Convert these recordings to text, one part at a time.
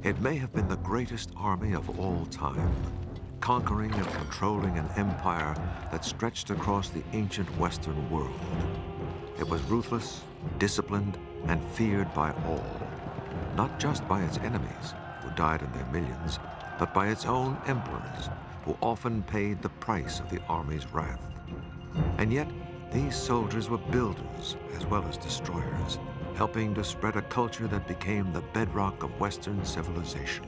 It may have been the greatest army of all time, conquering and controlling an empire that stretched across the ancient Western world. It was ruthless, disciplined, and feared by all, not just by its enemies, who died in their millions, but by its own emperors, who often paid the price of the army's wrath. And yet, these soldiers were builders as well as destroyers, helping to spread a culture that became the bedrock of Western civilization.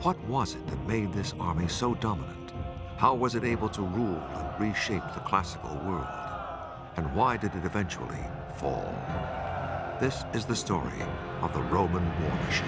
What was it that made this army so dominant? How was it able to rule and reshape the classical world? And why did it eventually fall? This is the story of the Roman war machine.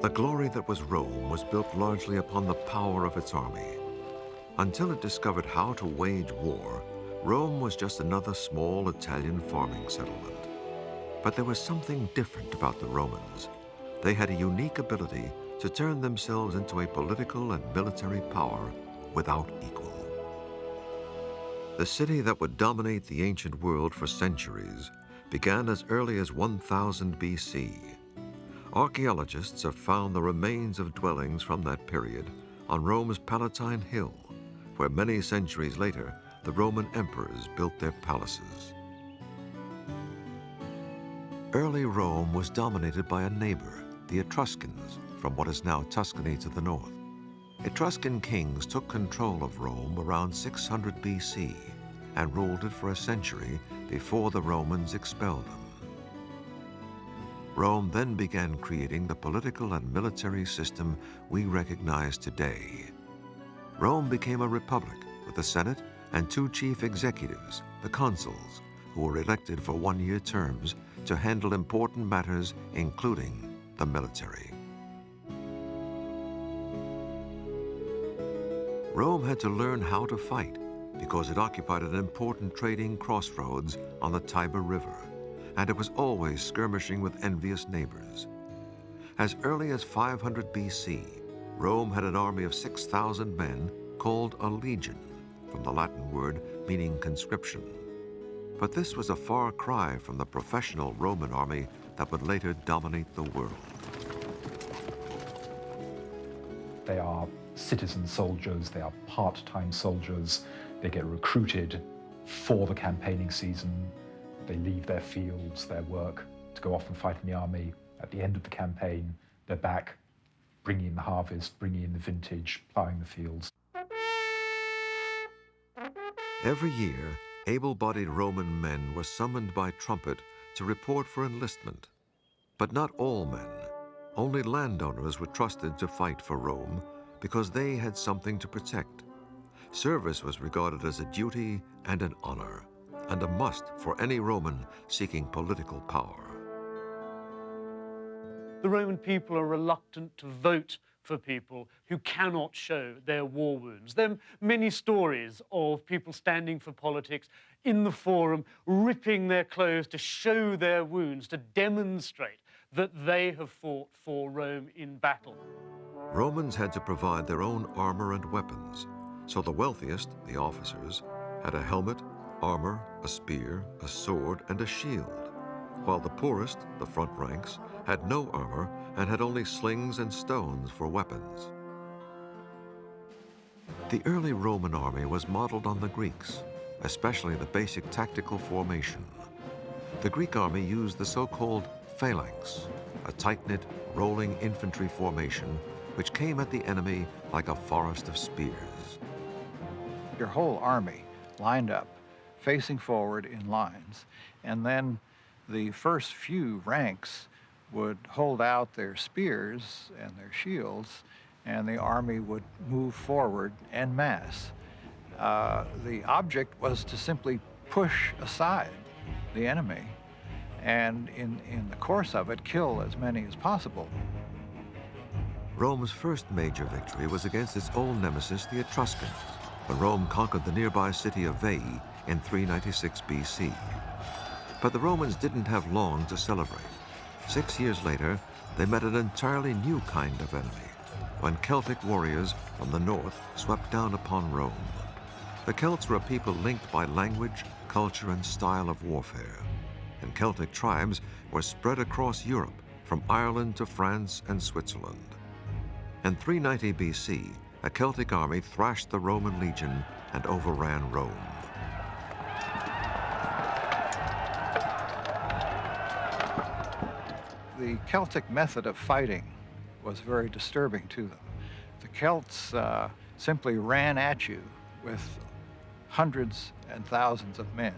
The glory that was Rome was built largely upon the power of its army. Until it discovered how to wage war, Rome was just another small Italian farming settlement. But there was something different about the Romans. They had a unique ability to turn themselves into a political and military power without equal. The city that would dominate the ancient world for centuries began as early as 1000 BC. Archaeologists have found the remains of dwellings from that period on Rome's Palatine Hill, where many centuries later, the Roman emperors built their palaces. Early Rome was dominated by a neighbor, the Etruscans, from what is now Tuscany to the north. Etruscan kings took control of Rome around 600 BC and ruled it for a century before the Romans expelled them. Rome then began creating the political and military system we recognize today. Rome became a republic with a Senate and two chief executives, the consuls, who were elected for one-year terms to handle important matters, including the military. Rome had to learn how to fight because it occupied an important trading crossroads on the Tiber River, and it was always skirmishing with envious neighbors. As early as 500 BC, Rome had an army of 6,000 men called a legion, from the Latin word meaning conscription. But this was a far cry from the professional Roman army that would later dominate the world. They are citizen soldiers, they are part-time soldiers, they get recruited for the campaigning season. They leave their fields, their work, to go off and fight in the army. At the end of the campaign, they're back, bringing in the harvest, bringing in the vintage, plowing the fields. Every year, able-bodied Roman men were summoned by trumpet to report for enlistment. But not all men. Only landowners were trusted to fight for Rome because they had something to protect. Service was regarded as a duty and an honor, and a must for any Roman seeking political power. The Roman people are reluctant to vote for people who cannot show their war wounds. There are many stories of people standing for politics in the Forum, ripping their clothes to show their wounds, to demonstrate that they have fought for Rome in battle. Romans had to provide their own armor and weapons, so the wealthiest, the officers, had a helmet, armor, a spear, a sword, and a shield, while the poorest, the front ranks, had no armor and had only slings and stones for weapons. The early Roman army was modeled on the Greeks, especially the basic tactical formation. The Greek army used the so-called phalanx, a tight-knit, rolling infantry formation which came at the enemy like a forest of spears. Your whole army lined up, facing forward in lines, and then the first few ranks would hold out their spears and their shields, and the army would move forward en masse. The object was to simply push aside the enemy and in the course of it, kill as many as possible. Rome's first major victory was against its old nemesis, the Etruscans, when Rome conquered the nearby city of Veii in 396 BC. But the Romans didn't have long to celebrate. 6 years later, they met an entirely new kind of enemy, when Celtic warriors from the north swept down upon Rome. The Celts were a people linked by language, culture, and style of warfare. And Celtic tribes were spread across Europe, from Ireland to France and Switzerland. In 390 BC, a Celtic army thrashed the Roman legion and overran Rome. The Celtic method of fighting was very disturbing to them. The Celts simply ran at you with hundreds and thousands of men,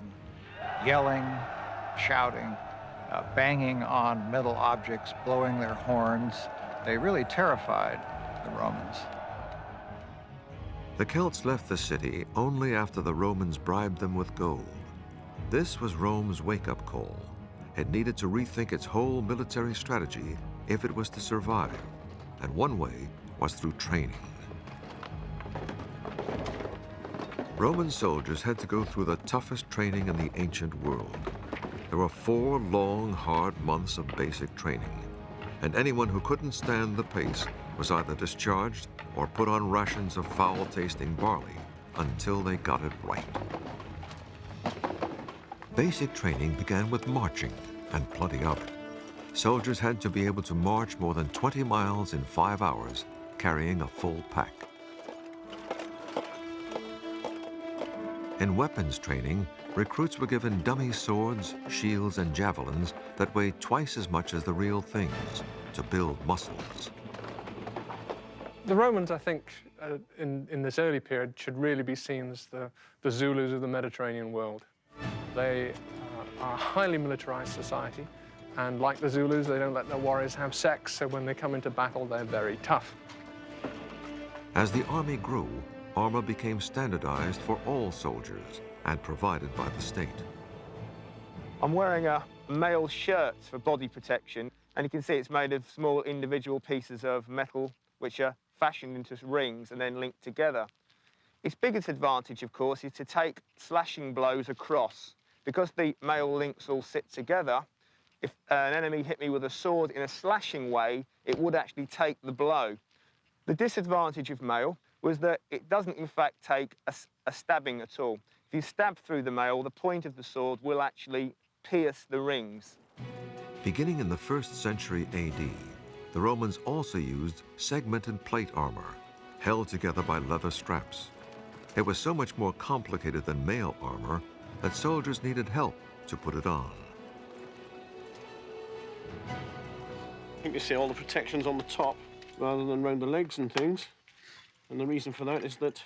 yelling, shouting, banging on metal objects, blowing their horns. They really terrified the Romans. The Celts left the city only after the Romans bribed them with gold. This was Rome's wake-up call. It needed to rethink its whole military strategy if it was to survive, and one way was through training. Roman soldiers had to go through the toughest training in the ancient world. There were 4 long, hard months of basic training, and anyone who couldn't stand the pace was either discharged or put on rations of foul-tasting barley until they got it right. Basic training began with marching, and plenty of it. Soldiers had to be able to march more than 20 miles in 5 hours, carrying a full pack. In weapons training, recruits were given dummy swords, shields, and javelins that weighed twice as much as the real things to build muscles. The Romans, I think, in this early period, should really be seen as the Zulus of the Mediterranean world. They are a highly militarized society, and like the Zulus, they don't let their warriors have sex, so when they come into battle, they're very tough. As the army grew, armor became standardized for all soldiers and provided by the state. I'm wearing a male shirt for body protection, and you can see it's made of small individual pieces of metal which are fashioned into rings and then linked together. Its biggest advantage, of course, is to take slashing blows across. Because the male links all sit together, if an enemy hit me with a sword in a slashing way, it would actually take the blow. The disadvantage of mail was that it doesn't, in fact, take a stabbing at all. If you stab through the mail, the point of the sword will actually pierce the rings. Beginning in the 1st century AD, the Romans also used segmented plate armor, held together by leather straps. It was so much more complicated than mail armor that soldiers needed help to put it on. You can see all the protections on the top rather than around the legs and things. And the reason for that is that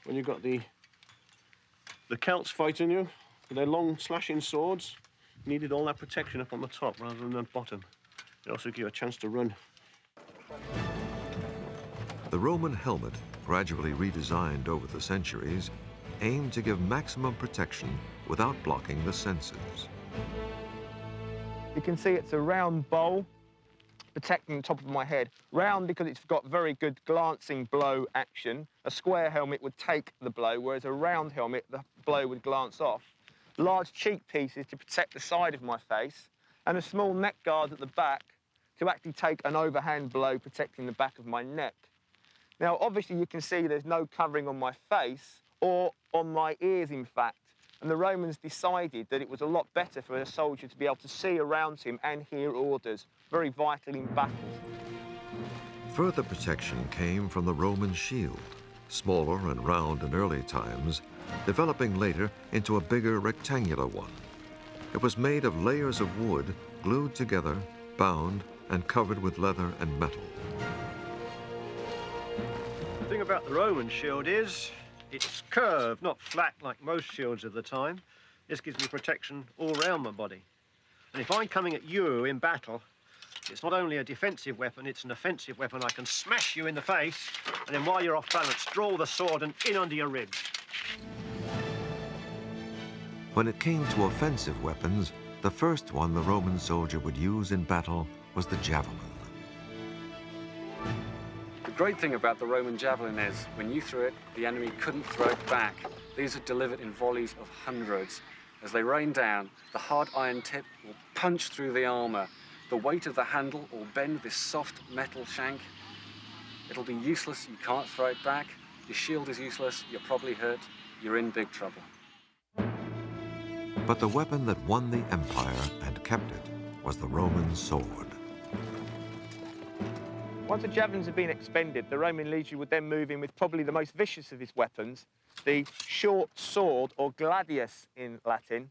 when you've got the Celts fighting you with their long slashing swords, you needed all that protection up on the top rather than the bottom. It also gives you a chance to run. The Roman helmet, gradually redesigned over the centuries, aimed to give maximum protection without blocking the senses. You can see it's a round bowl protecting the top of my head. Round because it's got very good glancing blow action. A square helmet would take the blow, whereas a round helmet, the blow would glance off. Large cheek pieces to protect the side of my face, and a small neck guard at the back to actually take an overhand blow protecting the back of my neck. Now, obviously, you can see there's no covering on my face or on my ears, in fact. And the Romans decided that it was a lot better for a soldier to be able to see around him and hear orders, very vital in battle. Further protection came from the Roman shield, smaller and round in early times, developing later into a bigger rectangular one. It was made of layers of wood glued together, bound, and covered with leather and metal. The thing about the Roman shield is it's curved, not flat like most shields of the time. This gives me protection all around my body. And if I'm coming at you in battle, it's not only a defensive weapon, it's an offensive weapon. I can smash you in the face, and then while you're off balance, draw the sword and in under your ribs. When it came to offensive weapons, the first one the Roman soldier would use in battle was the javelin. great thing about the Roman javelin is when you threw it, the enemy couldn't throw it back. These are delivered in volleys of hundreds. As they rain down, the hard iron tip will punch through the armor. The weight of the handle will bend this soft metal shank. It'll be useless, you can't throw it back. Your shield is useless, you're probably hurt, you're in big trouble. But the weapon that won the empire and kept it was the Roman sword. Once the javelins had been expended, the Roman legion would then move in with probably the most vicious of his weapons, the short sword, or gladius in Latin,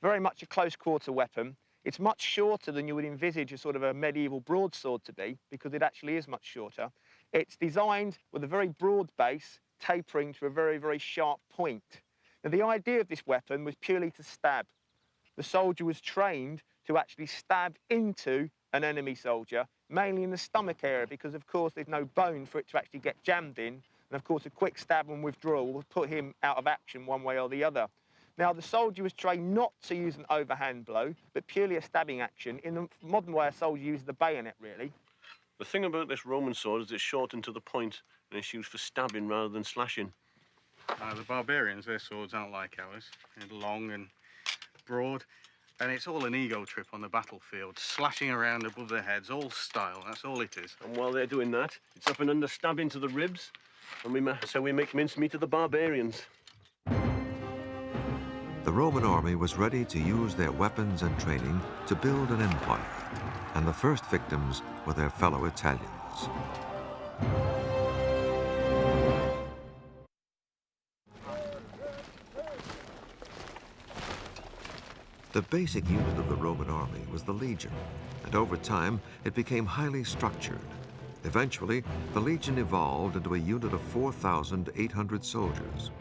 very much a close-quarter weapon. It's much shorter than you would envisage a sort of a medieval broadsword to be, because it actually is much shorter. It's designed with a very broad base, tapering to a very, very sharp point. Now, the idea of this weapon was purely to stab. The soldier was trained to actually stab into an enemy soldier, mainly in the stomach area, because, of course, there's no bone for it to actually get jammed in. And, of course, a quick stab and withdrawal will put him out of action one way or the other. Now, the soldier was trained not to use an overhand blow, but purely a stabbing action. In the modern way, a soldier uses the bayonet, really. The thing about this Roman sword is it's shortened to the point, and it's used for stabbing rather than slashing. The barbarians, their swords aren't like ours. They're long and broad, and it's all an ego trip on the battlefield, slashing around above their heads, all style, that's all it is. And while they're doing that, it's up and under stabbing to the ribs, and so we make mincemeat of the barbarians. The Roman army was ready to use their weapons and training to build an empire, and the first victims were their fellow Italians. The basic unit of the Roman army was the legion, and over time it became highly structured. Eventually, the legion evolved into a unit of 4,800 soldiers.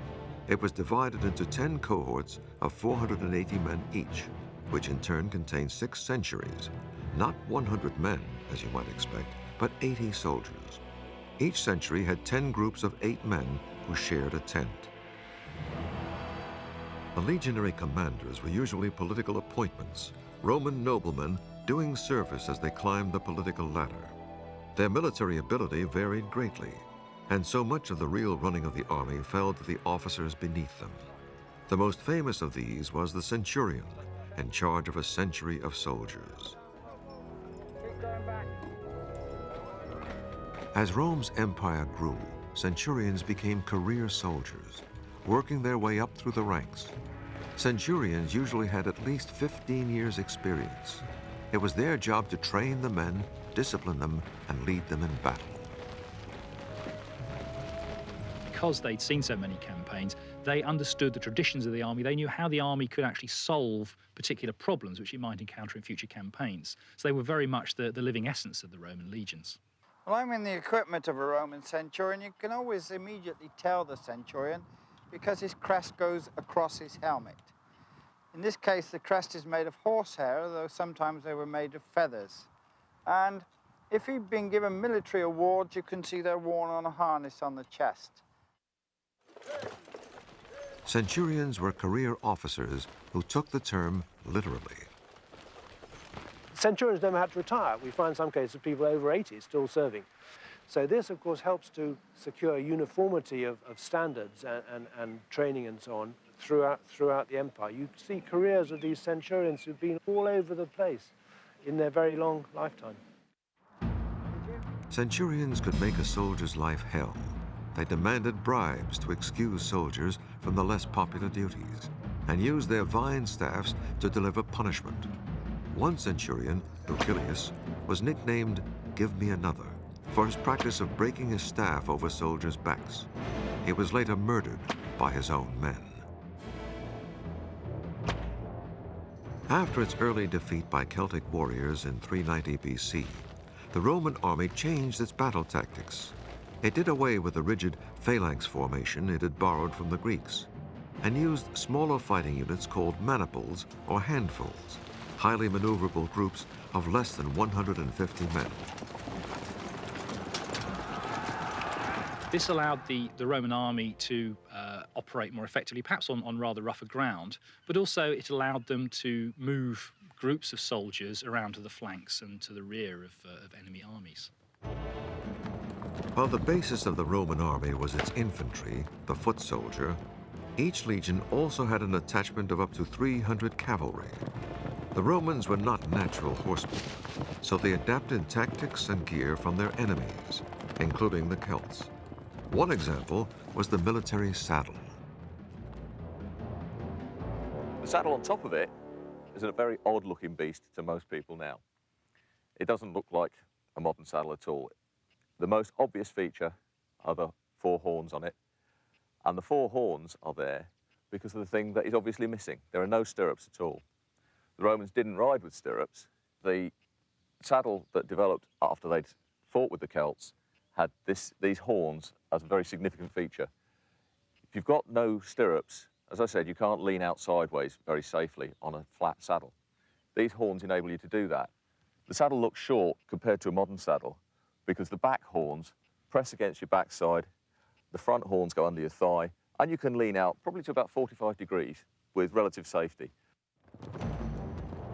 It was divided into 10 cohorts of 480 men each, which in turn contained 6 centuries. Not 100 men, as you might expect, but 80 soldiers. Each century had 10 groups of 8 men who shared a tent. The legionary commanders were usually political appointments, Roman noblemen doing service as they climbed the political ladder. Their military ability varied greatly, and so much of the real running of the army fell to the officers beneath them. The most famous of these was the centurion, in charge of a century of soldiers. As Rome's empire grew, centurions became career soldiers, working their way up through the ranks. Centurions usually had at least 15 years' experience. It was their job to train the men, discipline them, and lead them in battle. Because they'd seen so many campaigns, they understood the traditions of the army. They knew how the army could actually solve particular problems which it might encounter in future campaigns. So they were very much the living essence of the Roman legions. Well, I mean, the equipment of a Roman centurion, you can always immediately tell the centurion because his crest goes across his helmet. In this case, the crest is made of horsehair, though sometimes they were made of feathers. And if he'd been given military awards, you can see they're worn on a harness on the chest. Centurions were career officers who took the term literally. Centurions never had to retire. We find some cases of people over 80 still serving. So this, of course, helps to secure uniformity of standards and training and so on throughout the empire. You see careers of these centurions who've been all over the place in their very long lifetime. Centurions could make a soldier's life hell. They demanded bribes to excuse soldiers from the less popular duties and used their vine staffs to deliver punishment. One centurion, Lucilius, was nicknamed "Give Me Another" for his practice of breaking his staff over soldiers' backs. He was later murdered by his own men. After its early defeat by Celtic warriors in 390 BC, the Roman army changed its battle tactics. It did away with the rigid phalanx formation it had borrowed from the Greeks and used smaller fighting units called maniples or handfuls, highly maneuverable groups of less than 150 men. This allowed the Roman army to operate more effectively, perhaps on rather rougher ground, but also it allowed them to move groups of soldiers around to the flanks and to the rear of enemy armies. While the basis of the Roman army was its infantry, the foot soldier, each legion also had an attachment of up to 300 cavalry. The Romans were not natural horsemen, so they adapted tactics and gear from their enemies, including the Celts. One example was the military saddle. The saddle on top of it is a very odd-looking beast to most people now. It doesn't look like a modern saddle at all. The most obvious feature are the 4 horns on it, and the 4 horns are there because of the thing that is obviously missing. There are no stirrups at all. The Romans didn't ride with stirrups. The saddle that developed after they'd fought with the Celts had these horns as a very significant feature. If you've got no stirrups, as I said, you can't lean out sideways very safely on a flat saddle. These horns enable you to do that. The saddle looks short compared to a modern saddle because the back horns press against your backside, the front horns go under your thigh, and you can lean out probably to about 45 degrees with relative safety.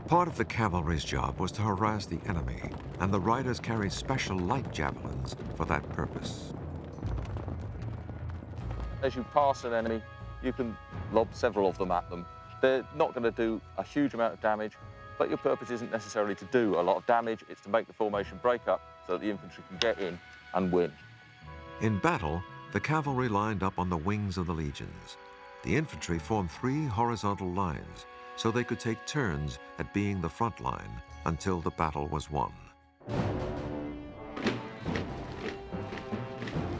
Part of the cavalry's job was to harass the enemy, and the riders carried special light javelins for that purpose. As you pass an enemy, you can lob several of them at them. They're not going to do a huge amount of damage, but your purpose isn't necessarily to do a lot of damage. It's to make the formation break up so that the infantry can get in and win. In battle, the cavalry lined up on the wings of the legions. The infantry formed 3 horizontal lines, so they could take turns at being the front line until the battle was won.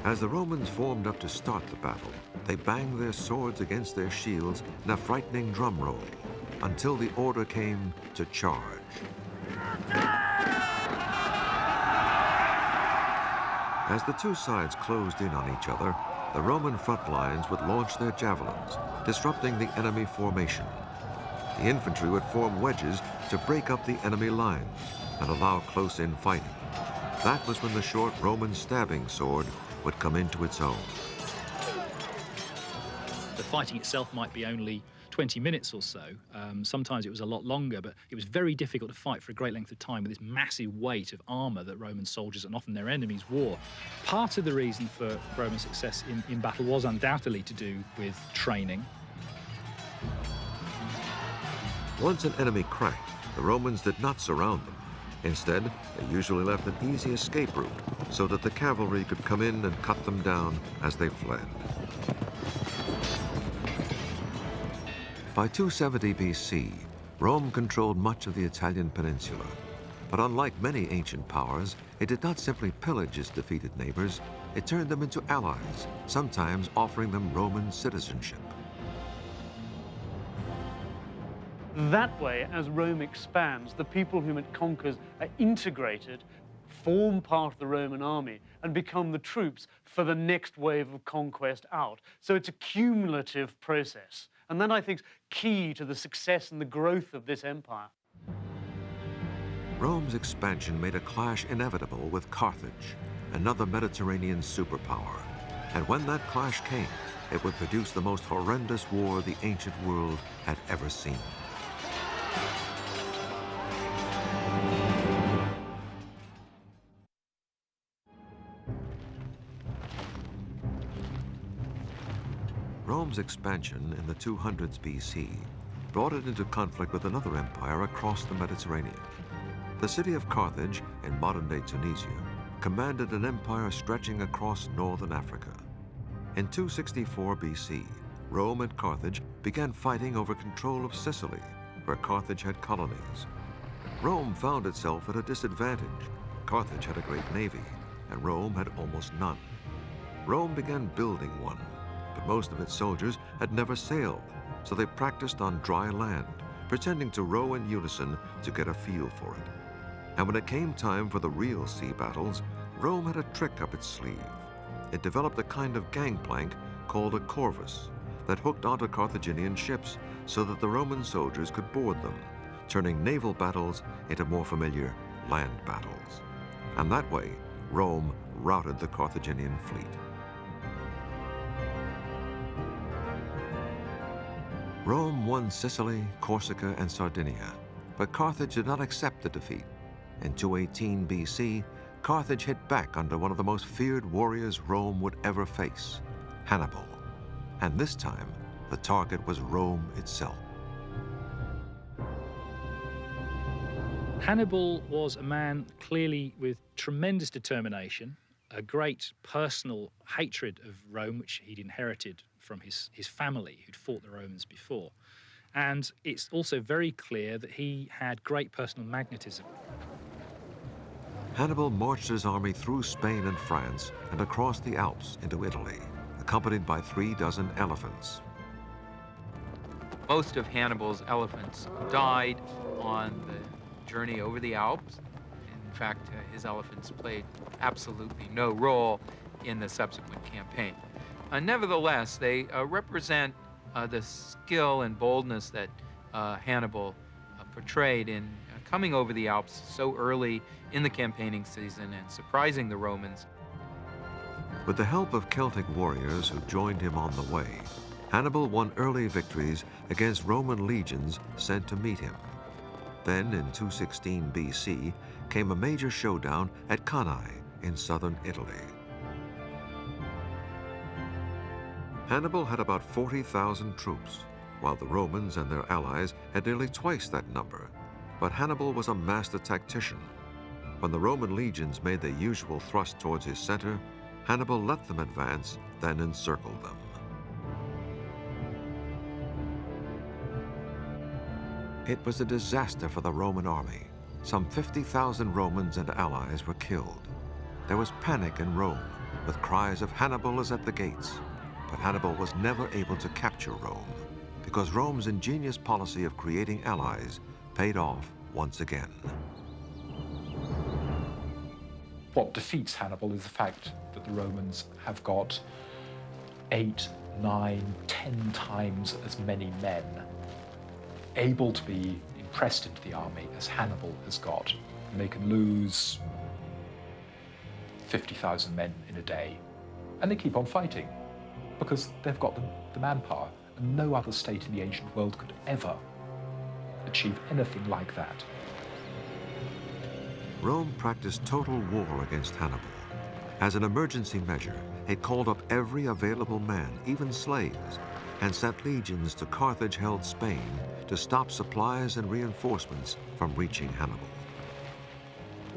As the Romans formed up to start the battle, they banged their swords against their shields in a frightening drum roll until the order came to charge. As the 2 sides closed in on each other, the Roman front lines would launch their javelins, disrupting the enemy formation. The infantry would form wedges to break up the enemy lines and allow close-in fighting. That was when the short Roman stabbing sword would come into its own. The fighting itself might be only 20 minutes or so. Sometimes it was a lot longer, but it was very difficult to fight for a great length of time with this massive weight of armour that Roman soldiers and often their enemies wore. Part of the reason for Roman success in battle was undoubtedly to do with training. Once an enemy cracked, the Romans did not surround them. Instead, they usually left an easy escape route so that the cavalry could come in and cut them down as they fled. By 270 BC, Rome controlled much of the Italian peninsula. But unlike many ancient powers, it did not simply pillage its defeated neighbors, it turned them into allies, sometimes offering them Roman citizenship. That way, as Rome expands, the people whom it conquers are integrated, form part of the Roman army, and become the troops for the next wave of conquest out. So it's a cumulative process. And that, I think, is key to the success and the growth of this empire. Rome's expansion made a clash inevitable with Carthage, another Mediterranean superpower. And when that clash came, it would produce the most horrendous war the ancient world had ever seen. Rome's expansion in the 200s BC brought it into conflict with another empire across the Mediterranean. The city of Carthage, in modern-day Tunisia, commanded an empire stretching across northern Africa. In 264 BC, Rome and Carthage began fighting over control of Sicily, where Carthage had colonies. Rome found itself at a disadvantage. Carthage had a great navy, and Rome had almost none. Rome began building one, but most of its soldiers had never sailed, so they practiced on dry land, pretending to row in unison to get a feel for it. And when it came time for the real sea battles, Rome had a trick up its sleeve. It developed a kind of gangplank called a corvus that hooked onto Carthaginian ships so that the Roman soldiers could board them, turning naval battles into more familiar land battles. And that way, Rome routed the Carthaginian fleet. Rome won Sicily, Corsica, and Sardinia, but Carthage did not accept the defeat. In 218 BC, Carthage hit back under one of the most feared warriors Rome would ever face, Hannibal. And this time, the target was Rome itself. Hannibal was a man clearly with tremendous determination, a great personal hatred of Rome, which he'd inherited from his family who'd fought the Romans before. And it's also very clear that he had great personal magnetism. Hannibal marched his army through Spain and France and across the Alps into Italy, accompanied by 36 elephants. Most of Hannibal's elephants died on the journey over the Alps. In fact, his elephants played absolutely no role in the subsequent campaign. Nevertheless, they represent the skill and boldness that Hannibal portrayed in coming over the Alps so early in the campaigning season and surprising the Romans. With the help of Celtic warriors who joined him on the way, Hannibal won early victories against Roman legions sent to meet him. Then, in 216 BC, came a major showdown at Cannae in southern Italy. Hannibal had about 40,000 troops, while the Romans and their allies had nearly twice that number. But Hannibal was a master tactician. When the Roman legions made their usual thrust towards his center, Hannibal let them advance, then encircled them. It was a disaster for the Roman army. Some 50,000 Romans and allies were killed. There was panic in Rome, with cries of "Hannibal is at the gates." But Hannibal was never able to capture Rome, because Rome's ingenious policy of creating allies paid off once again. What defeats Hannibal is the fact that the Romans have got 8, 9, 10 times as many men able to be impressed into the army as Hannibal has got. And they can lose 50,000 men in a day. And they keep on fighting because they've got the manpower. And no other state in the ancient world could ever achieve anything like that. Rome practiced total war against Hannibal. As an emergency measure, it called up every available man, even slaves, and sent legions to Carthage-held Spain to stop supplies and reinforcements from reaching Hannibal.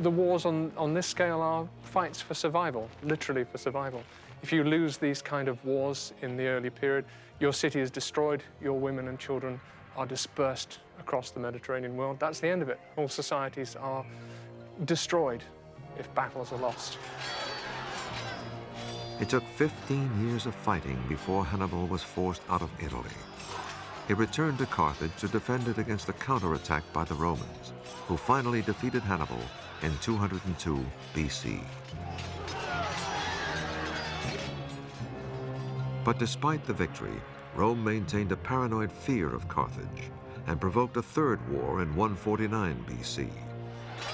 The wars on this scale are fights for survival, literally for survival. If you lose these kind of wars in the early period, your city is destroyed, your women and children are dispersed across the Mediterranean world. That's the end of it. All societies are destroyed if battles are lost. It took 15 years of fighting before Hannibal was forced out of Italy. He returned to Carthage to defend it against a counterattack by the Romans, who finally defeated Hannibal in 202 BC. But despite the victory, Rome maintained a paranoid fear of Carthage and provoked a third war in 149 BC.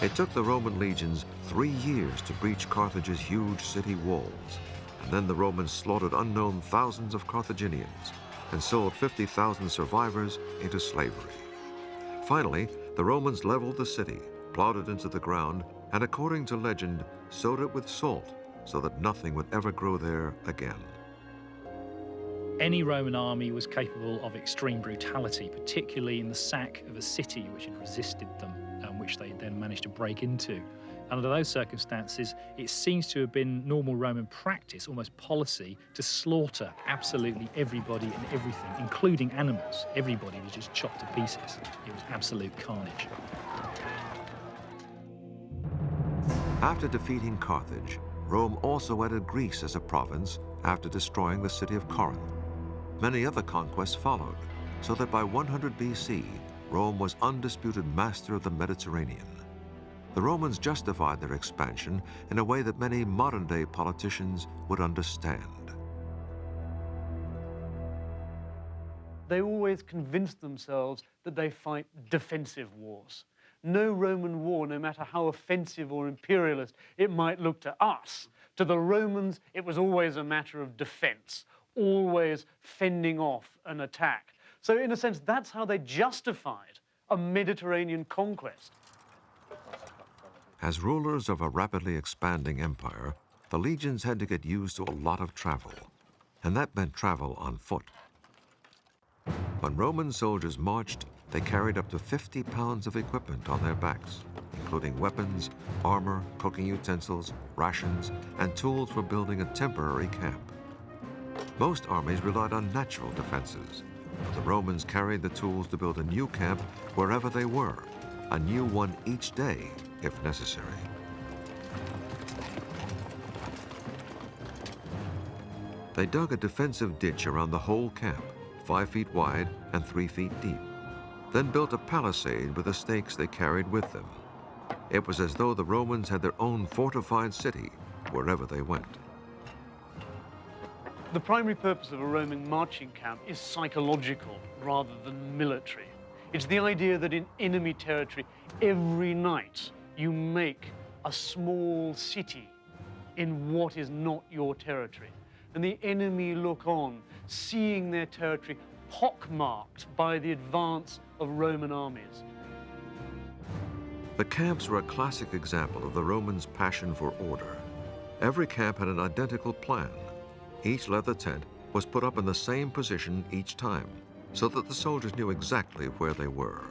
It took the Roman legions 3 years to breach Carthage's huge city walls, and then the Romans slaughtered unknown thousands of Carthaginians and sold 50,000 survivors into slavery. Finally, the Romans leveled the city, plowed it into the ground, and according to legend, sowed it with salt so that nothing would ever grow there again. Any Roman army was capable of extreme brutality, particularly in the sack of a city which had resisted them, which they then managed to break into. Under those circumstances, it seems to have been normal Roman practice, almost policy, to slaughter absolutely everybody and everything, including animals. Everybody was just chopped to pieces. It was absolute carnage. After defeating Carthage, Rome also added Greece as a province after destroying the city of Corinth. Many other conquests followed, so that by 100 BC, Rome was undisputed master of the Mediterranean. The Romans justified their expansion in a way that many modern-day politicians would understand. They always convince themselves that they fight defensive wars. No Roman war, no matter how offensive or imperialist it might look to us, to the Romans, it was always a matter of defense, always fending off an attack. So in a sense, that's how they justified a Mediterranean conquest. As rulers of a rapidly expanding empire, the legions had to get used to a lot of travel, and that meant travel on foot. When Roman soldiers marched, they carried up to 50 pounds of equipment on their backs, including weapons, armor, cooking utensils, rations, and tools for building a temporary camp. Most armies relied on natural defenses, but the Romans carried the tools to build a new camp wherever they were, a new one each day, if necessary. They dug a defensive ditch around the whole camp, 5 feet wide and 3 feet deep, then built a palisade with the stakes they carried with them. It was as though the Romans had their own fortified city wherever they went. The primary purpose of a Roman marching camp is psychological rather than military. It's the idea that in enemy territory, every night you make a small city in what is not your territory. And the enemy look on, seeing their territory pockmarked by the advance of Roman armies. The camps were a classic example of the Romans' passion for order. Every camp had an identical plan. Each leather tent was put up in the same position each time, so that the soldiers knew exactly where they were.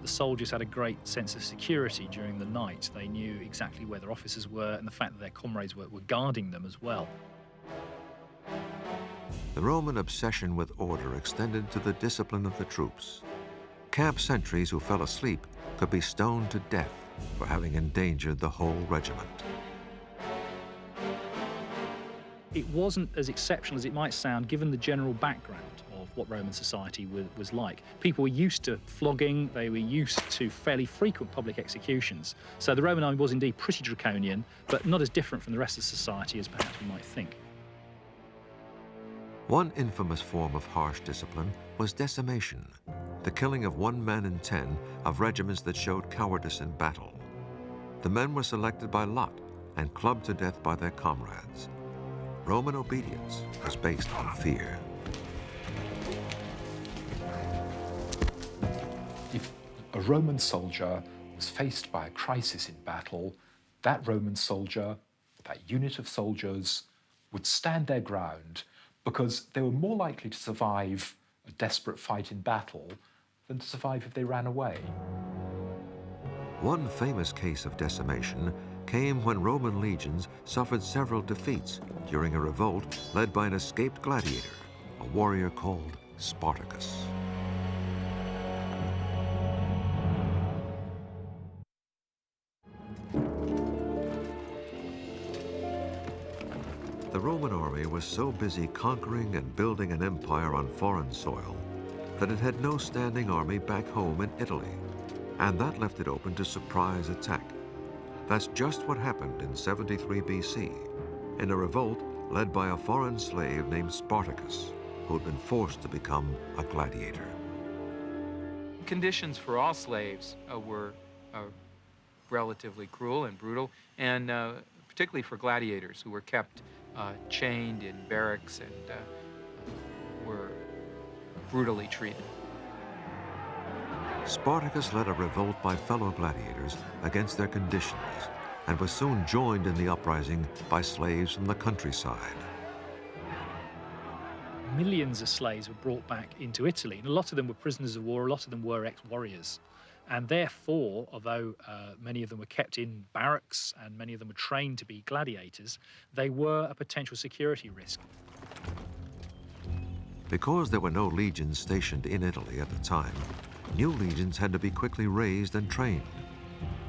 The soldiers had a great sense of security during the night. They knew exactly where their officers were, and the fact that their comrades were guarding them as well. The Roman obsession with order extended to the discipline of the troops. Camp sentries who fell asleep could be stoned to death for having endangered the whole regiment. It wasn't as exceptional as it might sound, given the general background of what Roman society was like. People were used to flogging, they were used to fairly frequent public executions. So the Roman army was indeed pretty draconian, but not as different from the rest of society as perhaps we might think. One infamous form of harsh discipline was decimation, the killing of 1 man in 10 of regiments that showed cowardice in battle. The men were selected by lot and clubbed to death by their comrades. Roman obedience was based on fear. If a Roman soldier was faced by a crisis in battle, that Roman soldier, that unit of soldiers, would stand their ground because they were more likely to survive a desperate fight in battle than to survive if they ran away. One famous case of decimation came when Roman legions suffered several defeats during a revolt led by an escaped gladiator, a warrior called Spartacus. The Roman army was so busy conquering and building an empire on foreign soil that it had no standing army back home in Italy, and that left it open to surprise attack. That's just what happened in 73 BC, in a revolt led by a foreign slave named Spartacus, who had been forced to become a gladiator. Conditions for all slaves were relatively cruel and brutal, and particularly for gladiators who were kept chained in barracks and were brutally treated. Spartacus led a revolt by fellow gladiators against their conditions and was soon joined in the uprising by slaves from the countryside. Millions of slaves were brought back into Italy, and a lot of them were prisoners of war, a lot of them were ex-warriors. And therefore, although many of them were kept in barracks and many of them were trained to be gladiators, they were a potential security risk. Because there were no legions stationed in Italy at the time, new legions had to be quickly raised and trained.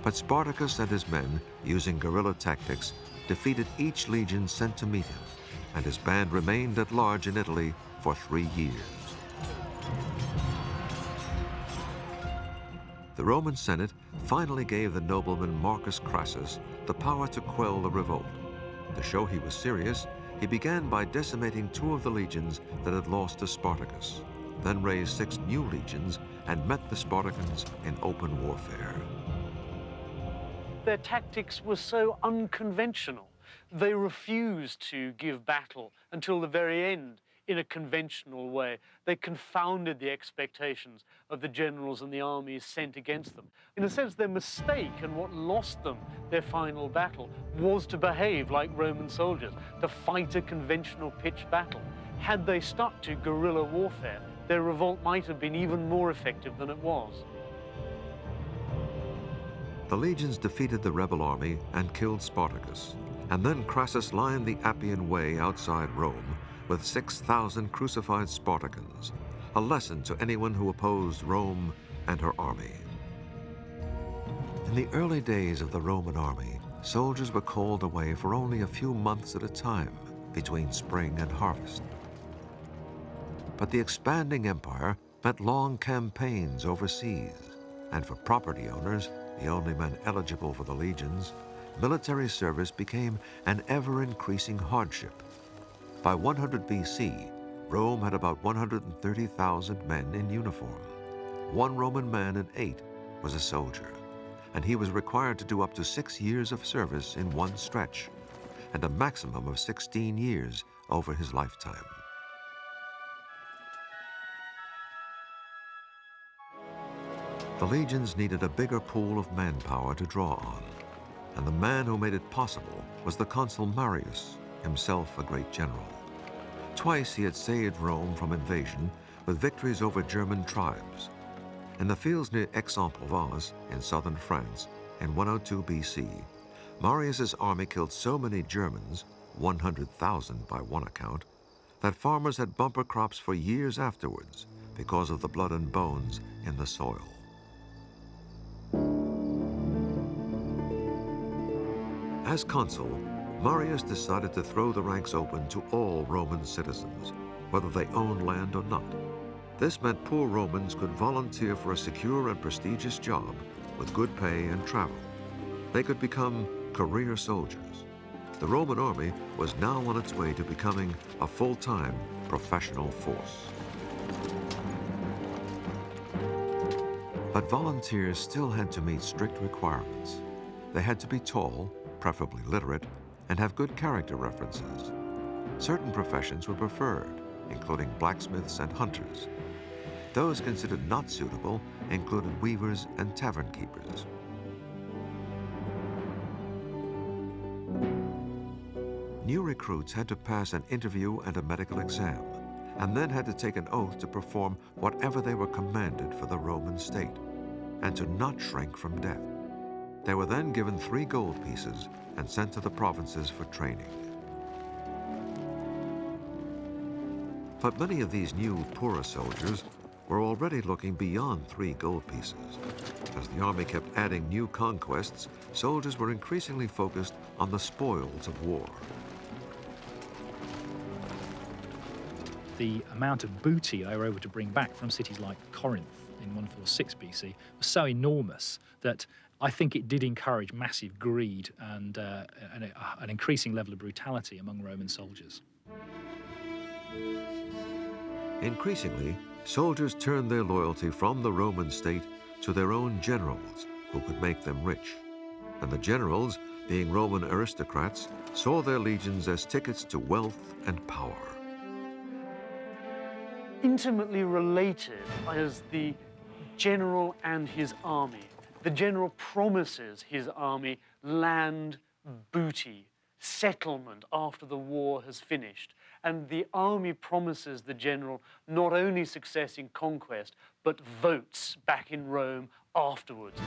But Spartacus and his men, using guerrilla tactics, defeated each legion sent to meet him, and his band remained at large in Italy for 3 years. The Roman Senate finally gave the nobleman Marcus Crassus the power to quell the revolt. To show he was serious, he began by decimating 2 of the legions that had lost to Spartacus, then raised 6 new legions and met the Spartans in open warfare. Their tactics were so unconventional. They refused to give battle until the very end in a conventional way. They confounded the expectations of the generals and the armies sent against them. In a sense, their mistake and what lost them their final battle was to behave like Roman soldiers, to fight a conventional pitched battle. Had they stuck to guerrilla warfare, their revolt might have been even more effective than it was. The legions defeated the rebel army and killed Spartacus, and then Crassus lined the Appian Way outside Rome with 6,000 crucified Spartacans, a lesson to anyone who opposed Rome and her army. In the early days of the Roman army, soldiers were called away for only a few months at a time between spring and harvest. But the expanding empire meant long campaigns overseas, and for property owners, the only men eligible for the legions, military service became an ever-increasing hardship. By 100 BC, Rome had about 130,000 men in uniform. One Roman man in 8 was a soldier, and he was required to do up to 6 years of service in one stretch, and a maximum of 16 years over his lifetime. The legions needed a bigger pool of manpower to draw on, and the man who made it possible was the consul Marius, himself a great general. Twice he had saved Rome from invasion with victories over German tribes. In the fields near Aix-en-Provence in southern France in 102 BC, Marius's army killed so many Germans, 100,000 by one account, that farmers had bumper crops for years afterwards because of the blood and bones in the soil. As consul, Marius decided to throw the ranks open to all Roman citizens, whether they owned land or not. This meant poor Romans could volunteer for a secure and prestigious job with good pay and travel. They could become career soldiers. The Roman army was now on its way to becoming a full-time professional force. But volunteers still had to meet strict requirements. They had to be tall, preferably literate, and have good character references. Certain professions were preferred, including blacksmiths and hunters. Those considered not suitable included weavers and tavern keepers. New recruits had to pass an interview and a medical exam, and then had to take an oath to perform whatever they were commanded for the Roman state, and to not shrink from death. They were then given 3 gold pieces and sent to the provinces for training. But many of these new, poorer soldiers were already looking beyond 3 gold pieces. As the army kept adding new conquests, soldiers were increasingly focused on the spoils of war. The amount of booty they were able to bring back from cities like Corinth in 146 BC was so enormous that I think it did encourage massive greed and an increasing level of brutality among Roman soldiers. Increasingly, soldiers turned their loyalty from the Roman state to their own generals, who could make them rich. And the generals, being Roman aristocrats, saw their legions as tickets to wealth and power. Intimately related is the general and his army. The general promises his army land, booty, settlement after the war has finished. And the army promises the general not only success in conquest, but votes back in Rome afterwards.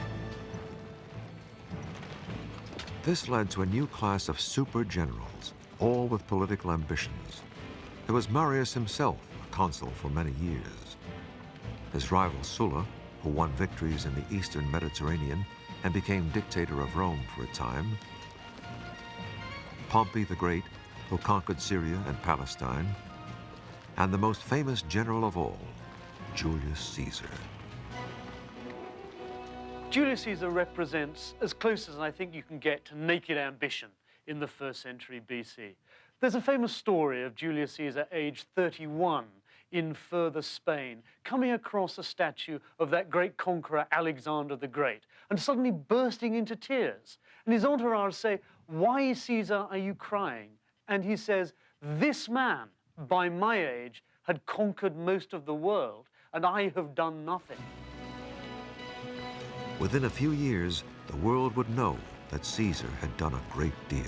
This led to a new class of super generals, all with political ambitions. There was Marius himself, a consul for many years. His rival Sulla, who won victories in the eastern Mediterranean and became dictator of Rome for a time. Pompey the Great, who conquered Syria and Palestine. And the most famous general of all, Julius Caesar. Julius Caesar represents as close as I think you can get to naked ambition in the 1st century BC. There's a famous story of Julius Caesar, aged 31, in further Spain, coming across a statue of that great conqueror Alexander the Great, and suddenly bursting into tears. And his entourage say, "Why, Caesar, are you crying?" And he says, "This man, by my age, had conquered most of the world, and I have done nothing. Within a few years, the world would know that Caesar had done a great deal.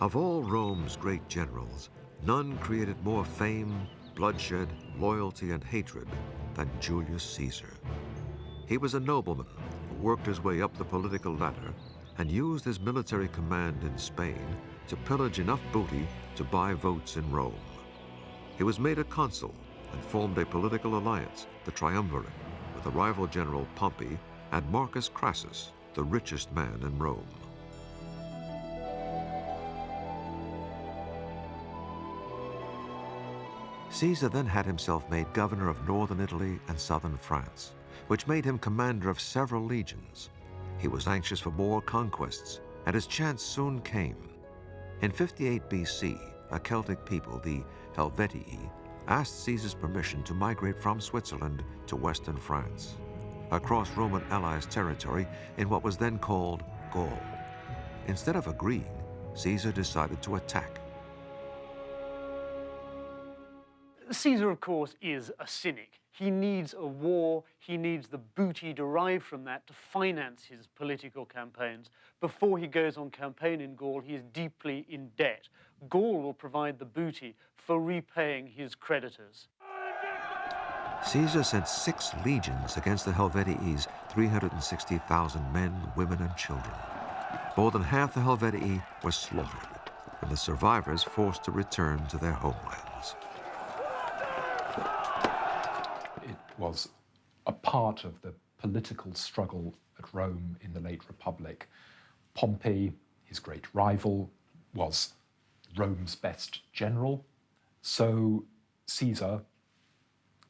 Of all Rome's great generals, none created more fame, bloodshed, loyalty, and hatred than Julius Caesar. He was a nobleman who worked his way up the political ladder and used his military command in Spain to pillage enough booty to buy votes in Rome. He was made a consul and formed a political alliance, the Triumvirate, with the rival general Pompey and Marcus Crassus, the richest man in Rome. Caesar then had himself made governor of northern Italy and southern France, which made him commander of several legions. He was anxious for more conquests, and his chance soon came. In 58 BC, a Celtic people, the Helvetii, asked Caesar's permission to migrate from Switzerland to western France, across Roman allies' territory in what was then called Gaul. Instead of agreeing, Caesar decided to attack. Caesar, of course, is a cynic. He needs a war, he needs the booty derived from that to finance his political campaigns. Before he goes on campaign in Gaul, he is deeply in debt. Gaul will provide the booty for repaying his creditors. Caesar sent 6 legions against the Helvetii, 360,000 men, women, and children. More than half the Helvetii were slaughtered, and the survivors forced to return to their homelands. It was a part of the political struggle at Rome in the late Republic. Pompey, his great rival, was Rome's best general. So Caesar,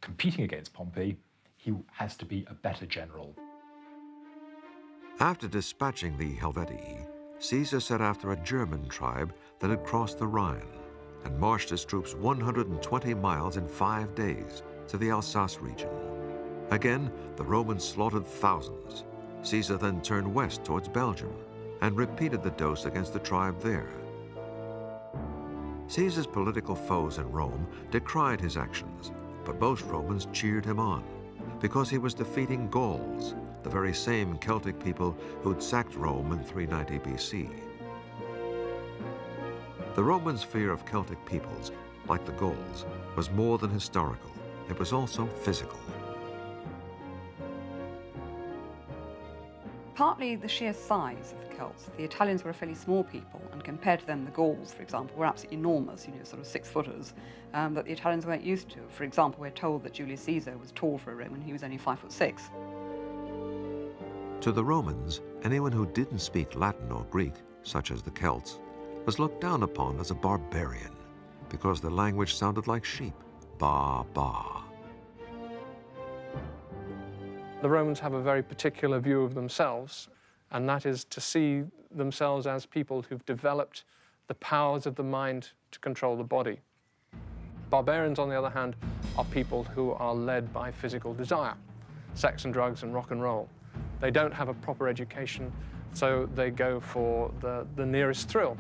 competing against Pompey, he has to be a better general. After dispatching the Helvetii, Caesar set after a German tribe that had crossed the Rhine and marched his troops 120 miles in 5 days to the Alsace region. Again, the Romans slaughtered thousands. Caesar then turned west towards Belgium and repeated the dose against the tribe there. Caesar's political foes in Rome decried his actions, but most Romans cheered him on because he was defeating Gauls, the very same Celtic people who'd sacked Rome in 390 BC. The Romans' fear of Celtic peoples, like the Gauls, was more than historical. It was also physical. Partly the sheer size of the Celts. The Italians were a fairly small people, and compared to them, the Gauls, for example, were absolutely enormous, sort of 6-footers, that the Italians weren't used to. For example, we're told that Julius Caesar was tall for a Roman. He was only 5'6". To the Romans, anyone who didn't speak Latin or Greek, such as the Celts, was looked down upon as a barbarian because their language sounded like sheep. Ba, ba. The Romans have a very particular view of themselves, and that is to see themselves as people who've developed the powers of the mind to control the body. Barbarians, on the other hand, are people who are led by physical desire, sex and drugs and rock and roll. They don't have a proper education, so they go for the nearest thrill.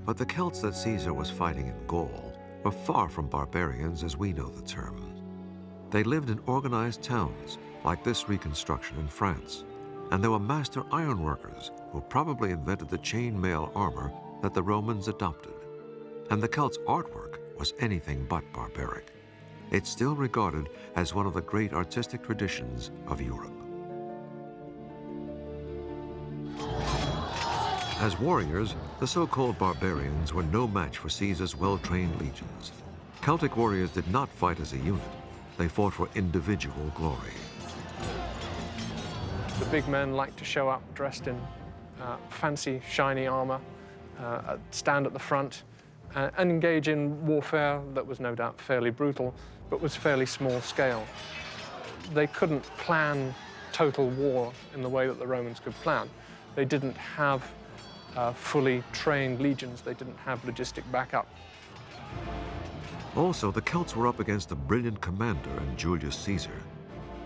But the Celts that Caesar was fighting in Gaul were far from barbarians as we know the term. They lived in organized towns, like this reconstruction in France, and they were master ironworkers who probably invented the chainmail armor that the Romans adopted. And the Celts' artwork was anything but barbaric. It's still regarded as one of the great artistic traditions of Europe. As warriors, the so-called barbarians were no match for Caesar's well-trained legions. Celtic warriors did not fight as a unit. They fought for individual glory. The big men like to show up dressed in fancy, shiny armor, stand at the front, and engage in warfare that was no doubt fairly brutal, but was fairly small scale. They couldn't plan total war in the way that the Romans could plan. They didn't have fully trained legions. They didn't have logistic backup. Also, the Celts were up against a brilliant commander in Julius Caesar.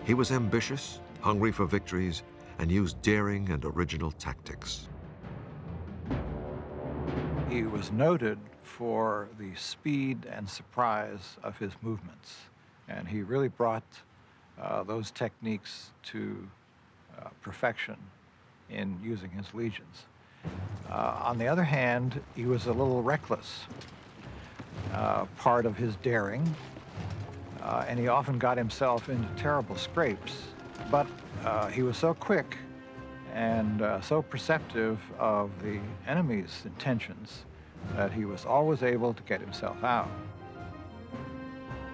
He was ambitious, hungry for victories, and used daring and original tactics. He was noted for the speed and surprise of his movements, and he really brought those techniques to perfection in using his legions. On the other hand, he was a little reckless. Part of his daring, and he often got himself into terrible scrapes, but he was so quick and so perceptive of the enemy's intentions that he was always able to get himself out.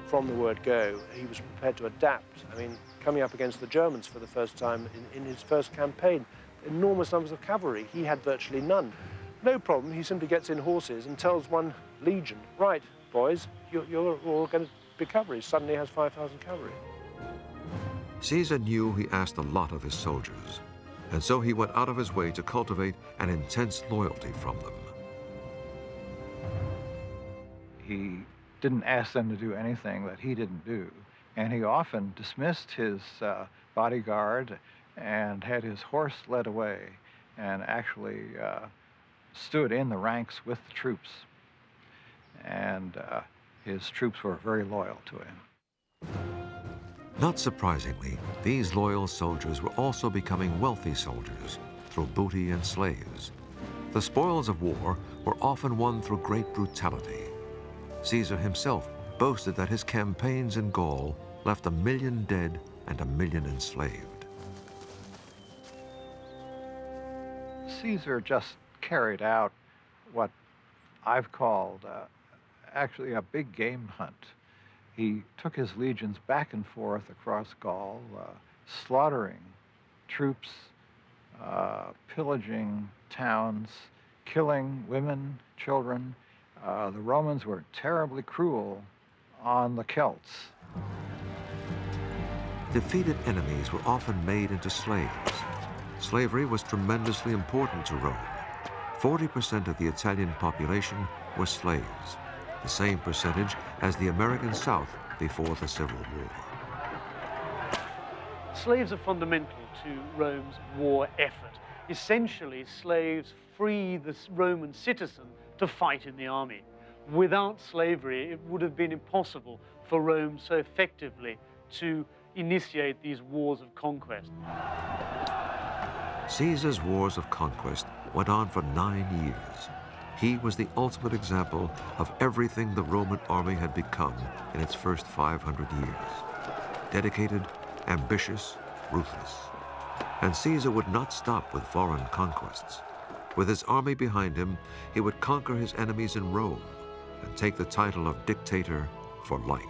From the word go, he was prepared to adapt. I mean, coming up against the Germans for the first time in his first campaign, enormous numbers of cavalry, he had virtually none. No problem, he simply gets in horses and tells one legion, right, boys, you're all going to be cavalry. Suddenly has 5,000 cavalry. Caesar knew he asked a lot of his soldiers, and so he went out of his way to cultivate an intense loyalty from them. He didn't ask them to do anything that he didn't do, and he often dismissed his bodyguard and had his horse led away and actually stood in the ranks with the troops. And his troops were very loyal to him. Not surprisingly, these loyal soldiers were also becoming wealthy soldiers through booty and slaves. The spoils of war were often won through great brutality. Caesar himself boasted that his campaigns in Gaul left 1 million dead and 1 million enslaved. Caesar just carried out what I've called actually a big game hunt. He took his legions back and forth across Gaul, slaughtering troops, pillaging towns, killing women, children. The Romans were terribly cruel on the Celts. Defeated enemies were often made into slaves. Slavery was tremendously important to Rome. 40% of the Italian population were slaves, the same percentage as the American South before the Civil War. Slaves are fundamental to Rome's war effort. Essentially, slaves free the Roman citizen to fight in the army. Without slavery, it would have been impossible for Rome so effectively to initiate these wars of conquest. Caesar's wars of conquest went on for 9 years. He was the ultimate example of everything the Roman army had become in its first 500 years. Dedicated, ambitious, ruthless. And Caesar would not stop with foreign conquests. With his army behind him, he would conquer his enemies in Rome and take the title of dictator for life.